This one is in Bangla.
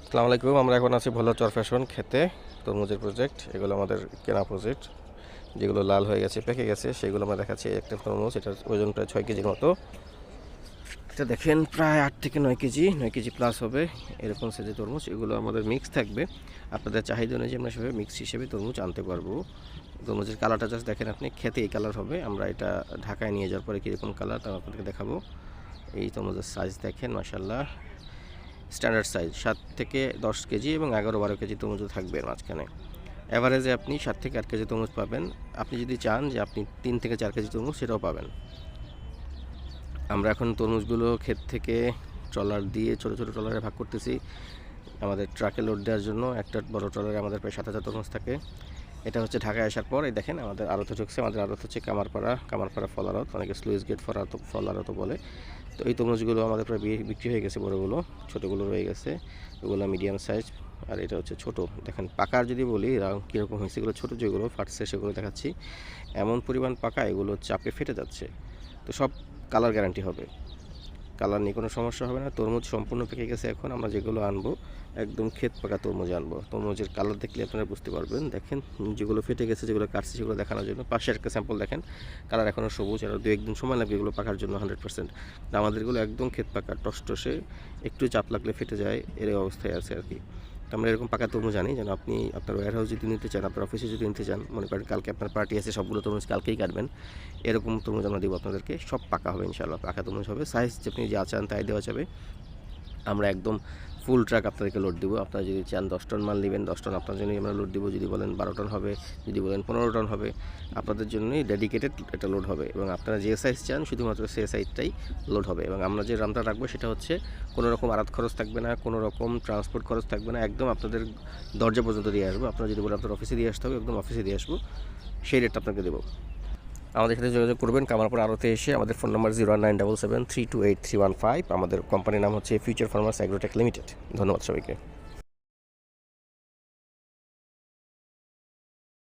আসসালামু আলাইকুম। আমরা এখন আছি ভোলা চর ফ্যাশন খেতে তরমুজের প্রজেক্ট। এগুলো আমাদের কেনা প্রজেক্ট, যেগুলো লাল হয়ে গেছে পেকে গেছে সেগুলো আমরা দেখাচ্ছি। একটা তরমুজ, এটার ওজন প্রায় 6 কেজির মতো। এটা দেখেন প্রায় 8 থেকে 9 কেজি, 9 কেজি প্লাস হবে এরকম সাইজের তরমুজ। এগুলো আমাদের মিক্স থাকবে, আপনাদের চাহিদা অনুযায়ী আমরা সেভাবে মিক্স হিসেবে তরমুজ আনতে পারবো। তরমুজের কালারটা জাস্ট দেখেন, আপনি খেতে এই কালার হবে। আমরা এটা ঢাকায় নিয়ে যাওয়ার পরে কীরকম কালার তা আপনাদেরকে দেখাবো। এই তরমুজের সাইজ দেখেন, মাশাআল্লাহ স্ট্যান্ডার্ড সাইজ 7 থেকে 10 কেজি এবং 11-12 কেজি তরমুজ থাকবে এর মাঝখানে। অ্যাভারেজে আপনি 7 থেকে 8 কেজি তরমুজ পাবেন। আপনি যদি চান যে আপনি 3 থেকে 4 কেজি তরমুজ, সেটাও পাবেন। আমরা এখন তরমুজগুলো ক্ষেত থেকে ট্রলার দিয়ে ছোটো ছোটো ট্রলারে ভাগ করতেছি আমাদের ট্রাকে লোড দেওয়ার জন্য। একটা বড় ট্রলারে আমাদের প্রায় 7,000 তরমুজ থাকে। এটা হচ্ছে ঢাকায় আসার পর এই দেখেন আমাদের আড়তে ঢুকছে। আমাদের আড়ত হচ্ছে কামারপাড়া ফল আড়ত, অনেকে স্লুইস গেট ফল আড়ত বলে। তো এই তরমুজগুলো আমাদের প্রায় বিক্রি হয়ে গেছে, বড়গুলো, ছোটোগুলো রয়ে গেছে, ওগুলো মিডিয়াম সাইজ। আর এটা হচ্ছে ছোট। দেখেন পাকার যদি বলি কীরকম হয়েছে, এগুলো ছোটো যেগুলো ফাটছে সেগুলো দেখাচ্ছি। এমন পরিমাণ পাকা, এগুলো চাপে ফেটে যাচ্ছে। তো সব কালার গ্যারান্টি হবে, কালার নিয়ে কোনো সমস্যা হবে না। তরমুজ সম্পূর্ণ পেকে গেছে। এখন আমরা যেগুলো আনবো একদম ক্ষেত পাকা তরমুজ আনবো। তরমুজের কালার দেখলে আপনারা বুঝতে পারবেন। দেখেন যেগুলো ফেটে গেছে, যেগুলো কাটছে, সেগুলো দেখানোর জন্য পাশে একটা স্যাম্পল দেখেন, কালার এখনও সবুজ। আর 2-1 দিন সময় লাগবে এগুলো পাকার জন্য 100%। আমাদেরগুলো একদম ক্ষেত পাকা, টসটসে, একটু চাপ লাগলে ফেটে যায়, এর অবস্থায় আছে আর কি। তো আমরা এরকম পাকা তরমুজ জানি যেন আপনি আপনার ওয়্যার হাউস যদি নিতে চান, আপনার অফিসে যদি নিতে চান, মনে করেন কালকে আপনার পার্টি আছে, সবগুলো তরমুজ কালকেই কাটবেন, এরকম তরমুজ আমরা দিব আপনাদেরকে। সব পাকা হবে ইনশাআল্লাহ, পাকা তরমুজ হবে। সাইজ আপনি যা চান তাই দেওয়া যাবে। আমরা একদম ফুল ট্রাক আপনাদেরকে লোড দিব। আপনারা যদি চান 10 টন মাল নেবেন, 10 টন আপনার জন্যই আমরা লোড দিব। যদি বলেন 12 টন হবে, যদি বলেন 15 টন হবে, আপনাদের জন্যই ডেডিকেটেড একটা লোড হবে। এবং আপনারা যে সাইজ চান শুধুমাত্র সেই সাইজটাই লোড হবে। এবং আমরা যে রামটা রাখবো সেটা হচ্ছে কোনো রকম আড়ত খরচ থাকবে না, কোনো রকম ট্রান্সপোর্ট খরচ থাকবে না, একদম আপনাদের দরজা পর্যন্ত দিয়ে আসবো। আপনারা যদি বলেন আপনার অফিসে দিয়ে আসতে হবে, একদম অফিসে দিয়ে আসবো, সেই রেটটা আপনাকে দেবো। আমাদের সাথে যোগাযোগ করবেন কামারপুর আড়তে এসে। আমাদের ফোন নম্বর 09777328315। আমাদের কোম্পানির নাম হচ্ছে ফিউচার ফার্মার্স অ্যাগ্রোটেক লিমিটেড। ধন্যবাদ সবাইকে।